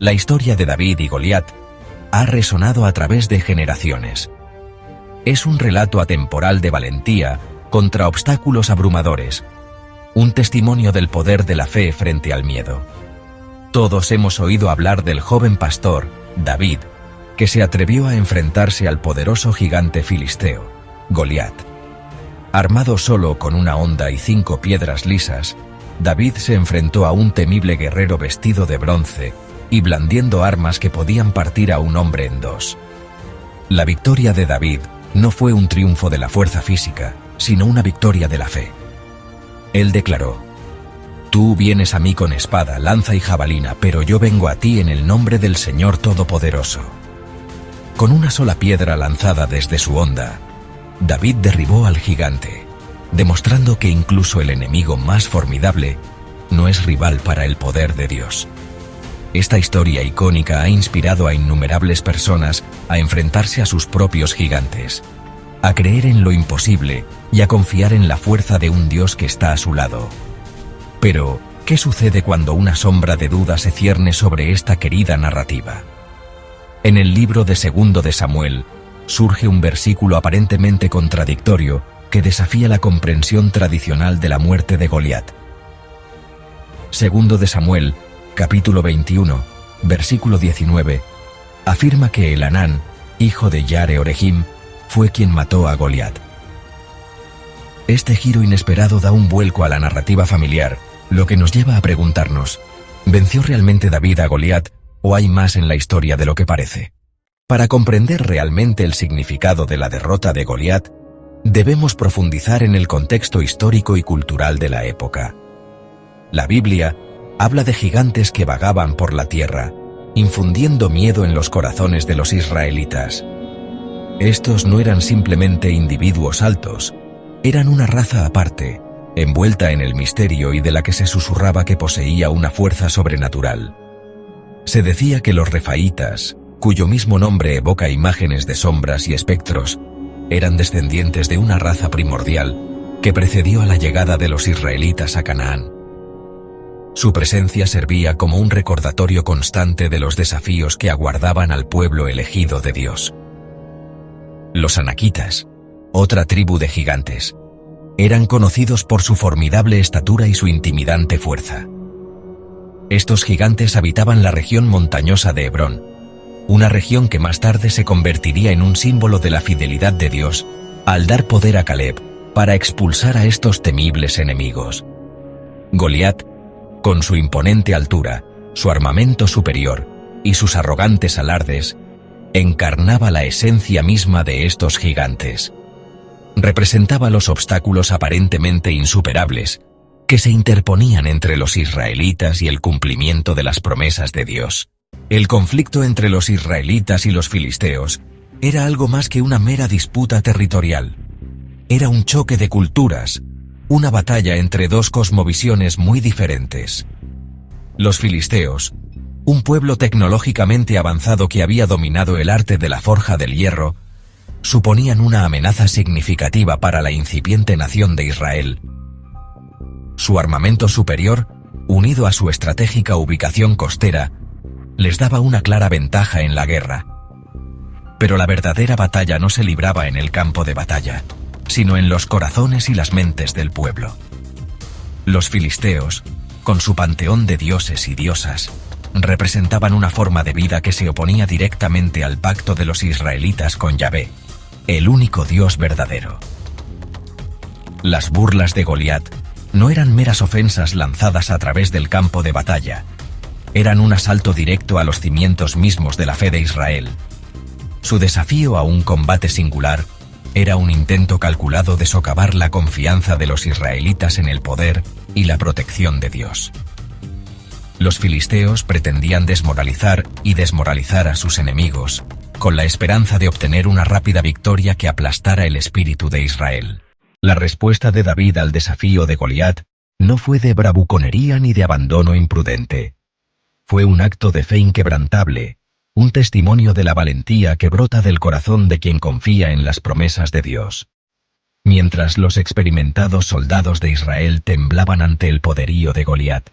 La historia de David y Goliat ha resonado a través de generaciones. Es un relato atemporal de valentía contra obstáculos abrumadores, un testimonio del poder de la fe frente al miedo. Todos hemos oído hablar del joven pastor, David, que se atrevió a enfrentarse al poderoso gigante filisteo, Goliat. Armado solo con una honda y 5 piedras lisas, David se enfrentó a un temible guerrero vestido de bronce y blandiendo armas que podían partir a un hombre en dos. La victoria de David no fue un triunfo de la fuerza física, sino una victoria de la fe. Él declaró: «Tú vienes a mí con espada, lanza y jabalina, pero yo vengo a ti en el nombre del Señor Todopoderoso». Con una sola piedra lanzada desde su honda, David derribó al gigante, demostrando que incluso el enemigo más formidable no es rival para el poder de Dios. Esta historia icónica ha inspirado a innumerables personas a enfrentarse a sus propios gigantes, a creer en lo imposible y a confiar en la fuerza de un Dios que está a su lado. Pero, ¿qué sucede cuando una sombra de duda se cierne sobre esta querida narrativa? En el libro de 2 de Samuel, surge un versículo aparentemente contradictorio que desafía la comprensión tradicional de la muerte de Goliat. 2 de Samuel, capítulo 21, versículo 19, afirma que Elhanán, hijo de Yare-Orehim, fue quien mató a Goliat. Este giro inesperado da un vuelco a la narrativa familiar, lo que nos lleva a preguntarnos: ¿venció realmente David a Goliat o hay más en la historia de lo que parece? Para comprender realmente el significado de la derrota de Goliat, debemos profundizar en el contexto histórico y cultural de la época. La Biblia habla de gigantes que vagaban por la tierra, infundiendo miedo en los corazones de los israelitas. Estos no eran simplemente individuos altos, eran una raza aparte, envuelta en el misterio y de la que se susurraba que poseía una fuerza sobrenatural. Se decía que los refaítas, cuyo mismo nombre evoca imágenes de sombras y espectros, eran descendientes de una raza primordial que precedió a la llegada de los israelitas a Canaán. Su presencia servía como un recordatorio constante de los desafíos que aguardaban al pueblo elegido de Dios. Los anaquitas, otra tribu de gigantes, eran conocidos por su formidable estatura y su intimidante fuerza. Estos gigantes habitaban la región montañosa de Hebrón, una región que más tarde se convertiría en un símbolo de la fidelidad de Dios al dar poder a Caleb para expulsar a estos temibles enemigos. Goliat, con su imponente altura, su armamento superior y sus arrogantes alardes, encarnaba la esencia misma de estos gigantes. Representaba los obstáculos aparentemente insuperables que se interponían entre los israelitas y el cumplimiento de las promesas de Dios. El conflicto entre los israelitas y los filisteos era algo más que una mera disputa territorial. Era un choque de culturas, una batalla entre dos cosmovisiones muy diferentes. Los filisteos, un pueblo tecnológicamente avanzado que había dominado el arte de la forja del hierro, suponían una amenaza significativa para la incipiente nación de Israel. Su armamento superior, unido a su estratégica ubicación costera, les daba una clara ventaja en la guerra. Pero la verdadera batalla no se libraba en el campo de batalla, sino en los corazones y las mentes del pueblo. Los filisteos, con su panteón de dioses y diosas, representaban una forma de vida que se oponía directamente al pacto de los israelitas con Yahvé, el único Dios verdadero. Las burlas de Goliat no eran meras ofensas lanzadas a través del campo de batalla, eran un asalto directo a los cimientos mismos de la fe de Israel. Su desafío a un combate singular era un intento calculado de socavar la confianza de los israelitas en el poder y la protección de Dios. Los filisteos pretendían desmoralizar y desmoralizar a sus enemigos, con la esperanza de obtener una rápida victoria que aplastara el espíritu de Israel. La respuesta de David al desafío de Goliat no fue de bravuconería ni de abandono imprudente. Fue un acto de fe inquebrantable, un testimonio de la valentía que brota del corazón de quien confía en las promesas de Dios. Mientras los experimentados soldados de Israel temblaban ante el poderío de Goliat,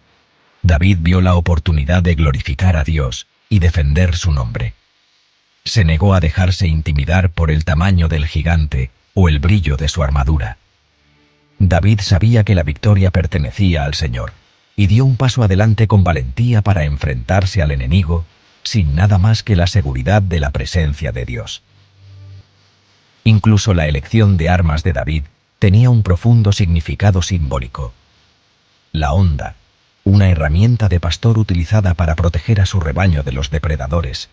David vio la oportunidad de glorificar a Dios y defender su nombre. Se negó a dejarse intimidar por el tamaño del gigante o el brillo de su armadura. David sabía que la victoria pertenecía al Señor, y dio un paso adelante con valentía para enfrentarse al enemigo, sin nada más que la seguridad de la presencia de Dios. Incluso la elección de armas de David tenía un profundo significado simbólico. La honda, una herramienta de pastor utilizada para proteger a su rebaño de los depredadores,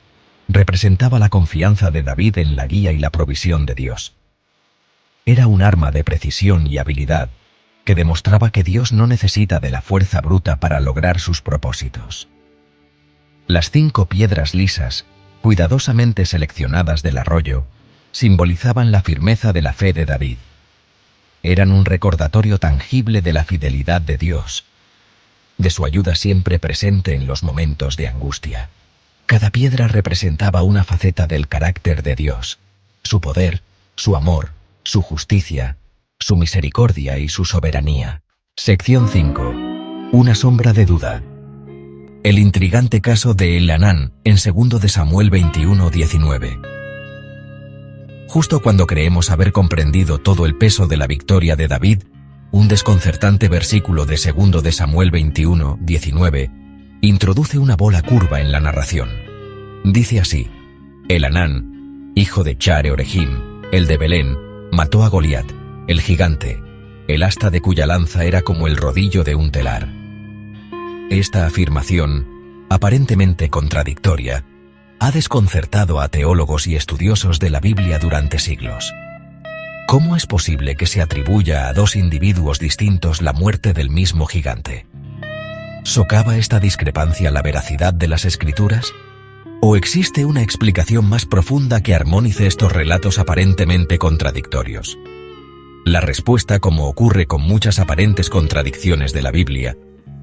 representaba la confianza de David en la guía y la provisión de Dios. Era un arma de precisión y habilidad que demostraba que Dios no necesita de la fuerza bruta para lograr sus propósitos. Las 5 piedras lisas, cuidadosamente seleccionadas del arroyo, simbolizaban la firmeza de la fe de David. Eran un recordatorio tangible de la fidelidad de Dios, de su ayuda siempre presente en los momentos de angustia. Cada piedra representaba una faceta del carácter de Dios, su poder, su amor, su justicia, su misericordia y su soberanía. Sección 5. Una sombra de duda. El intrigante caso de Elhanán, en 2 de Samuel 21:19. Justo cuando creemos haber comprendido todo el peso de la victoria de David, un desconcertante versículo de 2 de Samuel 21:19 introduce una bola curva en la narración. Dice así: Elhanán, hijo de Chare-Orejim, el de Belén, mató a Goliat, el gigante, el asta de cuya lanza era como el rodillo de un telar. Esta afirmación, aparentemente contradictoria, ha desconcertado a teólogos y estudiosos de la Biblia durante siglos. ¿Cómo es posible que se atribuya a 2 individuos distintos la muerte del mismo gigante? ¿Socava esta discrepancia la veracidad de las Escrituras? ¿O existe una explicación más profunda que armonice estos relatos aparentemente contradictorios? La respuesta, como ocurre con muchas aparentes contradicciones de la Biblia,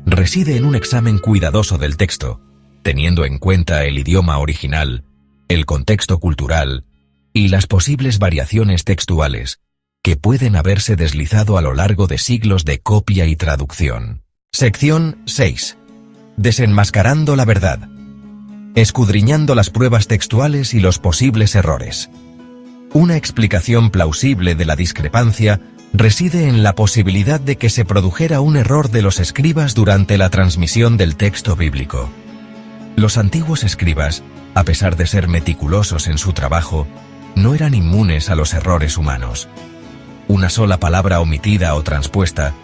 reside en un examen cuidadoso del texto, teniendo en cuenta el idioma original, el contexto cultural y las posibles variaciones textuales que pueden haberse deslizado a lo largo de siglos de copia y traducción. Sección 6. Desenmascarando la verdad. Escudriñando las pruebas textuales y los posibles errores. Una explicación plausible de la discrepancia reside en la posibilidad de que se produjera un error de los escribas durante la transmisión del texto bíblico. Los antiguos escribas, a pesar de ser meticulosos en su trabajo, no eran inmunes a los errores humanos. Una sola palabra omitida o transpuesta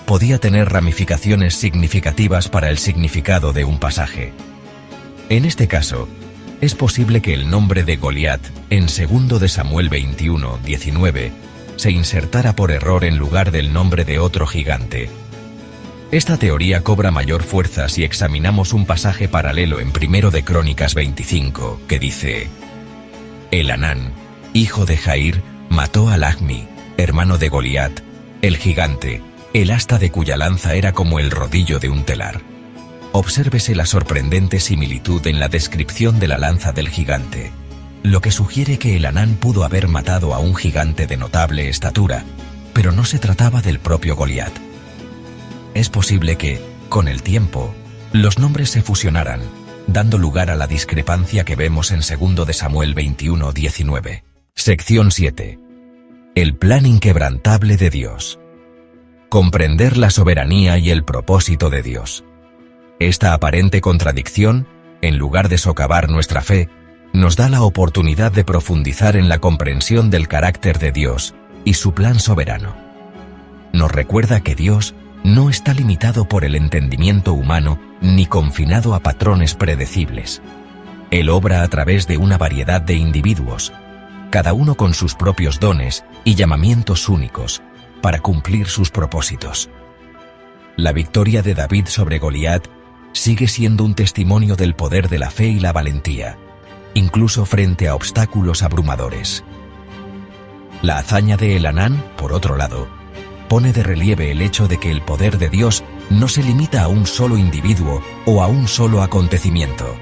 podía tener ramificaciones significativas para el significado de un pasaje. En este caso, es posible que el nombre de Goliat en 2 de Samuel 21:19 se insertara por error en lugar del nombre de otro gigante. Esta teoría cobra mayor fuerza si examinamos un pasaje paralelo en 1 de Crónicas 25, que dice: Elhanán, hijo de Jair, mató a Lahmi, hermano de Goliat, el gigante, el asta de cuya lanza era como el rodillo de un telar. Obsérvese la sorprendente similitud en la descripción de la lanza del gigante, lo que sugiere que Elhanán pudo haber matado a un gigante de notable estatura, pero no se trataba del propio Goliat. Es posible que, con el tiempo, los nombres se fusionaran, dando lugar a la discrepancia que vemos en 2 de Samuel 21:19. Sección 7. El plan inquebrantable de Dios. Comprender la soberanía y el propósito de Dios. Esta aparente contradicción, en lugar de socavar nuestra fe, nos da la oportunidad de profundizar en la comprensión del carácter de Dios y su plan soberano. Nos recuerda que Dios no está limitado por el entendimiento humano ni confinado a patrones predecibles. Él obra a través de una variedad de individuos, cada uno con sus propios dones y llamamientos únicos, para cumplir sus propósitos. La victoria de David sobre Goliat sigue siendo un testimonio del poder de la fe y la valentía, incluso frente a obstáculos abrumadores. La hazaña de Elhanán, por otro lado, pone de relieve el hecho de que el poder de Dios no se limita a un solo individuo o a un solo acontecimiento.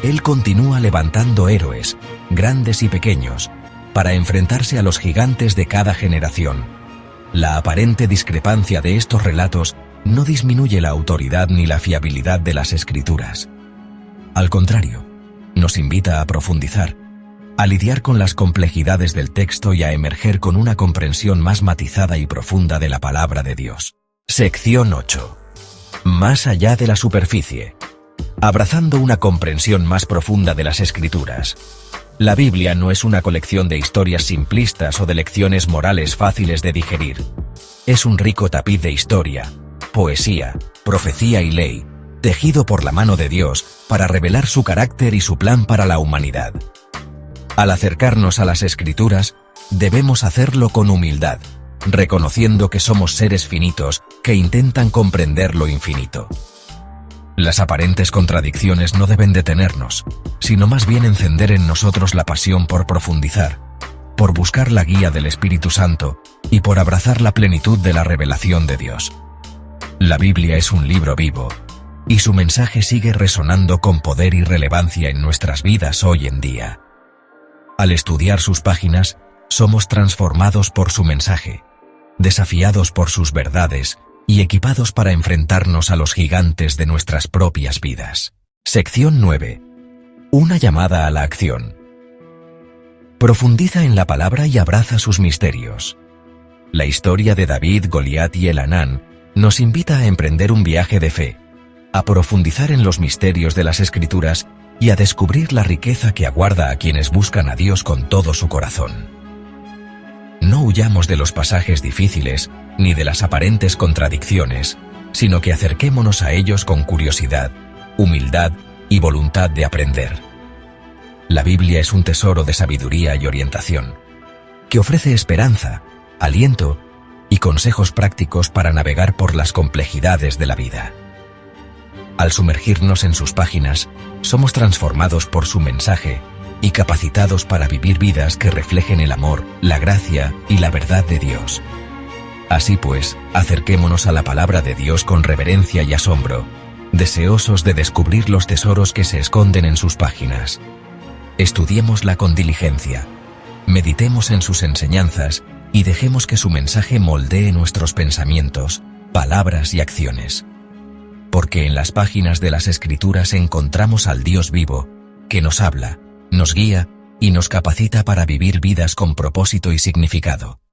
Él continúa levantando héroes, grandes y pequeños, para enfrentarse a los gigantes de cada generación. La aparente discrepancia de estos relatos no disminuye la autoridad ni la fiabilidad de las Escrituras. Al contrario, nos invita a profundizar, a lidiar con las complejidades del texto y a emerger con una comprensión más matizada y profunda de la palabra de Dios. Sección 8. Más allá de la superficie. Abrazando una comprensión más profunda de las Escrituras. La Biblia no es una colección de historias simplistas o de lecciones morales fáciles de digerir. Es un rico tapiz de historia, poesía, profecía y ley, tejido por la mano de Dios para revelar su carácter y su plan para la humanidad. Al acercarnos a las Escrituras, debemos hacerlo con humildad, reconociendo que somos seres finitos que intentan comprender lo infinito. Las aparentes contradicciones no deben detenernos, sino más bien encender en nosotros la pasión por profundizar, por buscar la guía del Espíritu Santo y por abrazar la plenitud de la revelación de Dios. La Biblia es un libro vivo, y su mensaje sigue resonando con poder y relevancia en nuestras vidas hoy en día. Al estudiar sus páginas, somos transformados por su mensaje, desafiados por sus verdades y equipados para enfrentarnos a los gigantes de nuestras propias vidas. Sección 9. Una llamada a la acción. Profundiza en la palabra y abraza sus misterios. La historia de David, Goliat y Elanán nos invita a emprender un viaje de fe, a profundizar en los misterios de las Escrituras y a descubrir la riqueza que aguarda a quienes buscan a Dios con todo su corazón. No huyamos de los pasajes difíciles ni de las aparentes contradicciones, sino que acerquémonos a ellos con curiosidad, humildad y voluntad de aprender. La Biblia es un tesoro de sabiduría y orientación, que ofrece esperanza, aliento y consejos prácticos para navegar por las complejidades de la vida. Al sumergirnos en sus páginas, somos transformados por su mensaje y capacitados para vivir vidas que reflejen el amor, la gracia y la verdad de Dios. Así pues, acerquémonos a la palabra de Dios con reverencia y asombro, deseosos de descubrir los tesoros que se esconden en sus páginas. Estudiémosla con diligencia, meditemos en sus enseñanzas y dejemos que su mensaje moldee nuestros pensamientos, palabras y acciones. Porque en las páginas de las Escrituras encontramos al Dios vivo, que nos habla, nos guía y nos capacita para vivir vidas con propósito y significado.